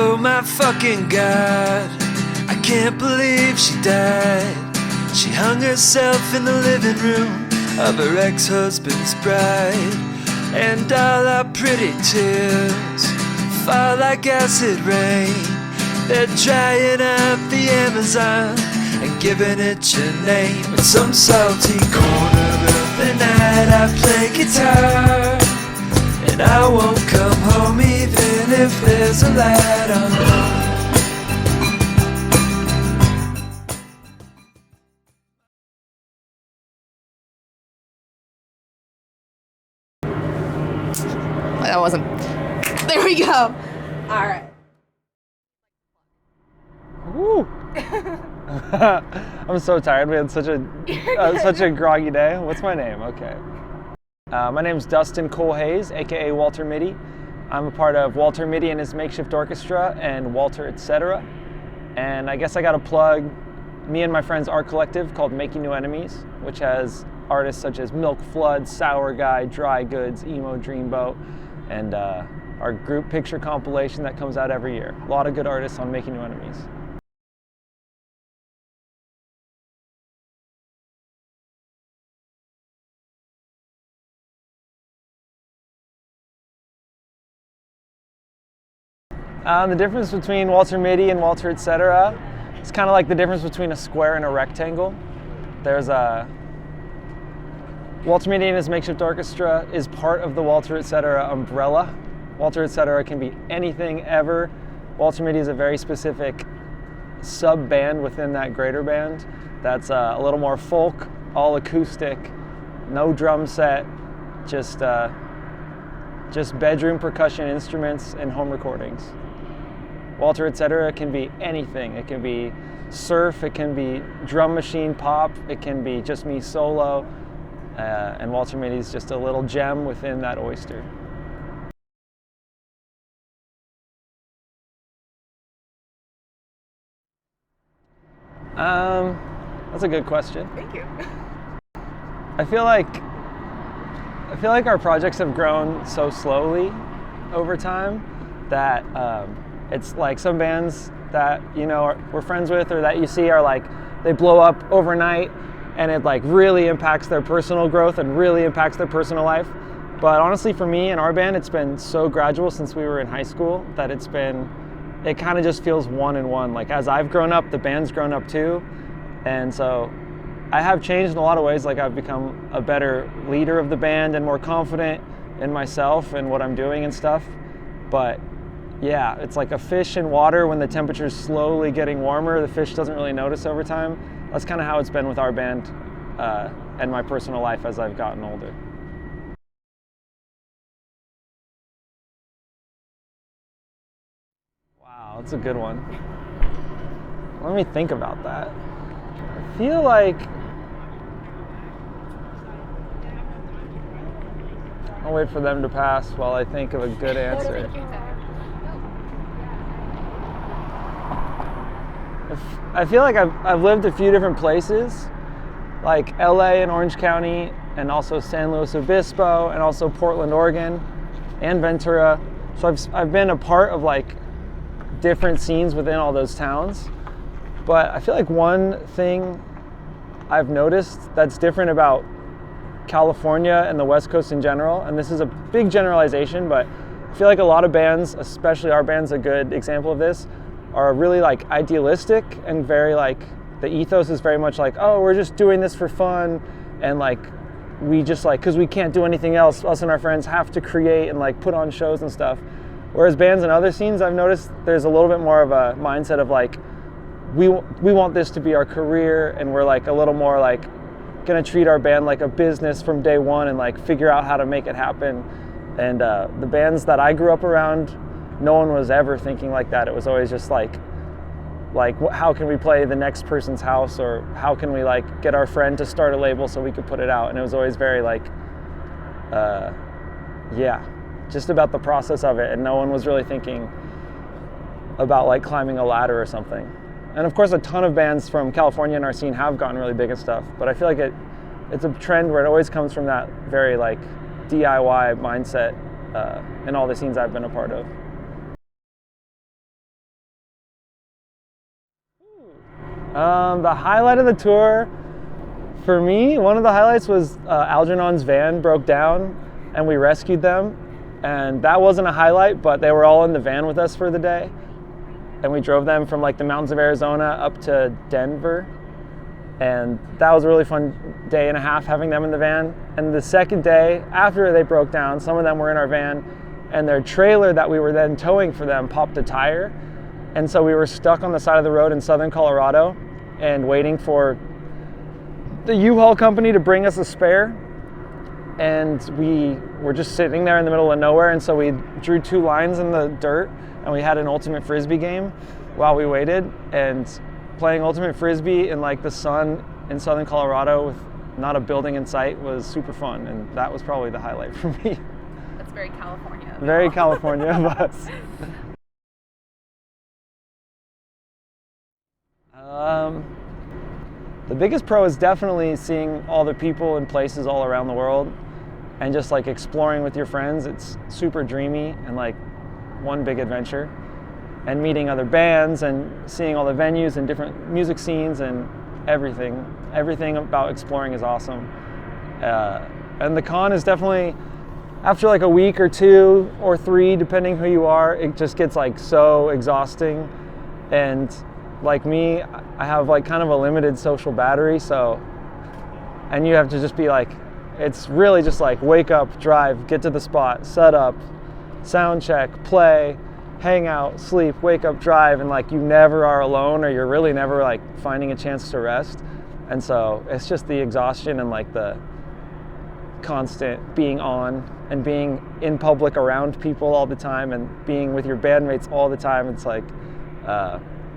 Oh my fucking God, I can't believe she died. She hung herself in the living room of her ex-husband's bride. And all our pretty tears fall like acid rain. They're drying up the Amazon and giving it your name. At some salty corner of the night I play guitar, and I won't come home even if there's a light on. That wasn't. There we go. All right. Woo! I'm so tired. We had such a groggy day. What's my name? Okay. My name's Dustin Hayes, aka Walter Mitty. I'm a part of Walter Mitty and his makeshift orchestra and Walter Etc. And I guess I got to plug me and my friend's art collective called Making New Enemies, which has artists such as Milk Flood, Sour Guy, Dry Goods, Emo Dreamboat, and our group picture compilation that comes out every year. A lot of good artists on Making New Enemies. The difference between Walter Mitty and Walter Etc. is kind of like the difference between a square and a rectangle. There's a Walter Mitty and his makeshift orchestra is part of the Walter Etc. umbrella. Walter Etc. can be anything ever. Walter Mitty is a very specific sub-band within that greater band that's a little more folk, all acoustic, no drum set, just bedroom percussion instruments and home recordings. Walter Etc. can be anything. It can be surf, it can be drum machine pop, it can be just me solo, and Walter Mitty is just a little gem within that oyster. That's a good question. Thank you. I feel like our projects have grown so slowly over time that it's like some bands that we're friends with or that you see are like they blow up overnight and it like really impacts their personal growth and really impacts their personal life. But honestly, for me and our band, it's been so gradual since we were in high school that it kind of just feels one and one. Like as I've grown up, the band's grown up too. And so I have changed in a lot of ways. Like I've become a better leader of the band and more confident in myself and what I'm doing and stuff. But yeah, it's like a fish in water. When the temperature's slowly getting warmer, the fish doesn't really notice over time. That's kind of how it's been with our band and my personal life as I've gotten older. Wow, that's a good one. Let me think about that. I feel like I'll wait for them to pass while I think of a good answer. I feel like I've lived a few different places, like LA and Orange County, and also San Luis Obispo, and also Portland, Oregon, and Ventura. So I've been a part of like different scenes within all those towns. But I feel like one thing I've noticed that's different about California and the West Coast in general, and this is a big generalization, but I feel like a lot of bands, especially our band's a good example of this, are really like idealistic and very like, the ethos is very much like, oh, we're just doing this for fun, and like we just like, because we can't do anything else, us and our friends have to create and like put on shows and stuff. Whereas bands in other scenes, I've noticed there's a little bit more of a mindset of like, we want this to be our career, and we're like a little more like gonna treat our band like a business from day one and like figure out how to make it happen. And the bands that I grew up around, no one was ever thinking like that. It was always just like how can we play the next person's house, or how can we like get our friend to start a label so we could put it out. And it was always very like just about the process of it, and no one was really thinking about like climbing a ladder or something. And of course a ton of bands from California in our scene have gotten really big and stuff, but I feel like it's a trend where it always comes from that very like DIY mindset in all the scenes I've been a part of. The highlight of the tour, for me, one of the highlights was Algernon's van broke down and we rescued them. And that wasn't a highlight, but they were all in the van with us for the day. And we drove them from like the mountains of Arizona up to Denver. And that was a really fun day and a half having them in the van. And the second day, after they broke down, some of them were in our van, and their trailer that we were then towing for them popped a tire. And so we were stuck on the side of the road in southern Colorado and waiting for the U-Haul company to bring us a spare. And we were just sitting there in the middle of nowhere, and so we drew 2 lines in the dirt and we had an ultimate frisbee game while we waited. And playing ultimate frisbee in like the sun in southern Colorado with not a building in sight was super fun, and that was probably the highlight for me. That's very California. Very California of us. The biggest pro is definitely seeing all the people and places all around the world and just like exploring with your friends. It's super dreamy and like one big adventure. And meeting other bands and seeing all the venues and different music scenes and everything. Everything about exploring is awesome. And the con is definitely, after like a week or 2 or 3, depending who you are, it just gets like so exhausting. And like me, I have like kind of a limited social battery, so, and you have to just be like, it's really just like wake up, drive, get to the spot, set up, sound check, play, hang out, sleep, wake up, drive, and like you never are alone, or you're really never like finding a chance to rest. And so it's just the exhaustion and like the constant being on and being in public around people all the time and being with your bandmates all the time. It's like,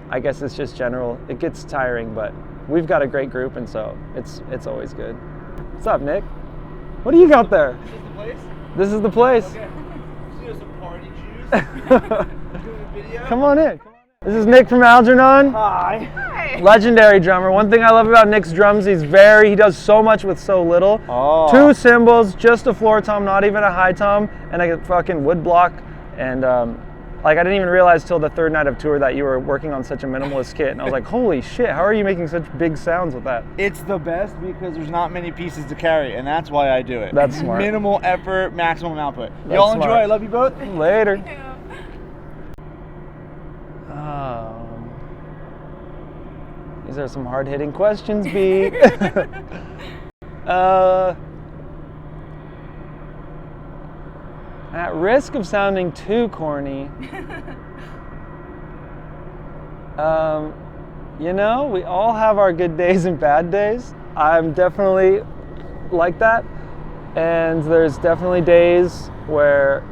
I guess it's just general. It gets tiring, but we've got a great group, and so it's always good. What's up, Nick? What do you got there? This is the place? This is the place. Okay. Let's do some party juice. Doing a video. Come on in. This is Nick from Algernon. Hi. Legendary drummer. One thing I love about Nick's drums, he does so much with so little. Oh. 2 cymbals, just a floor tom, not even a high tom, and a fucking wood block. And like I didn't even realize till the 3rd night of tour that you were working on such a minimalist kit. And I was like, holy shit, how are you making such big sounds with that? It's the best because there's not many pieces to carry, and that's why I do it. That's smart. Minimal effort, maximum output. Y'all enjoy. smart. I love you both. Later. These are some hard-hitting questions, B. At risk of sounding too corny, you know, we all have our good days and bad days. I'm definitely like that. And there's definitely days where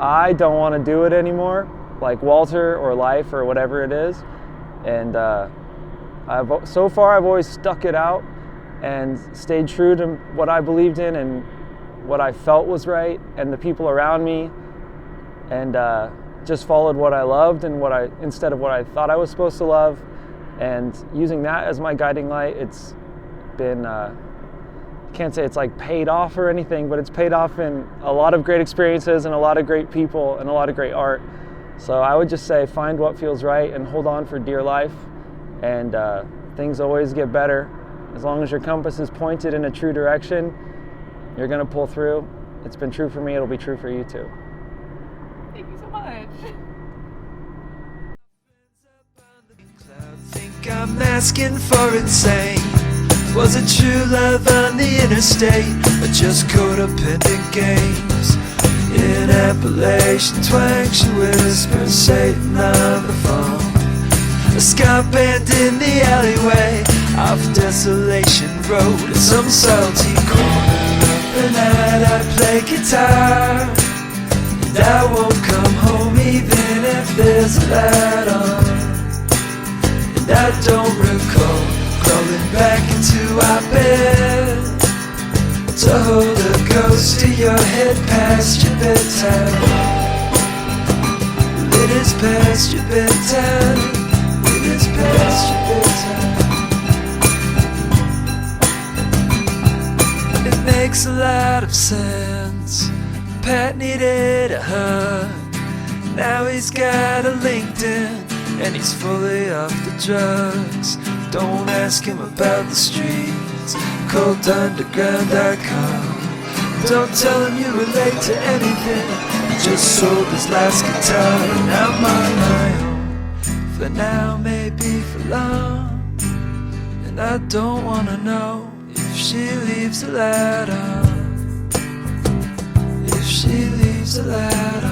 I don't want to do it anymore, like Walter or life or whatever it is. And so far I've always stuck it out and stayed true to what I believed in and what I felt was right, and the people around me, and just followed what I loved and instead of what I thought I was supposed to love, and using that as my guiding light. It's been, can't say it's like paid off or anything, but it's paid off in a lot of great experiences and a lot of great people and a lot of great art. So I would just say find what feels right and hold on for dear life, and things always get better. As long as your compass is pointed in a true direction, you're gonna pull through. It's been true for me, it'll be true for you too. Thank you so much. Think I'm asking for insane. Was it true love on the interstate, or just codependent games? In Appalachian twang, she whispers Satan on the phone. A ska band in the alleyway off Desolation Road, in some salty corner of the night I play guitar, and I won't come home even if there's a light on. And I don't recall crawling back into our bed to hold a ghost in your head past your bedtime. It is past your bedtime. It is past your bedtime. It makes a lot of sense. Pat needed a hug. Now he's got a LinkedIn and he's fully off the drugs. Don't ask him about the streets, cold underground.com. Don't tell him you relate to anything. He just sold his last guitar, and I'm on my own. For now, maybe for long. And I don't wanna know if she leaves the light on. If she leaves the light on.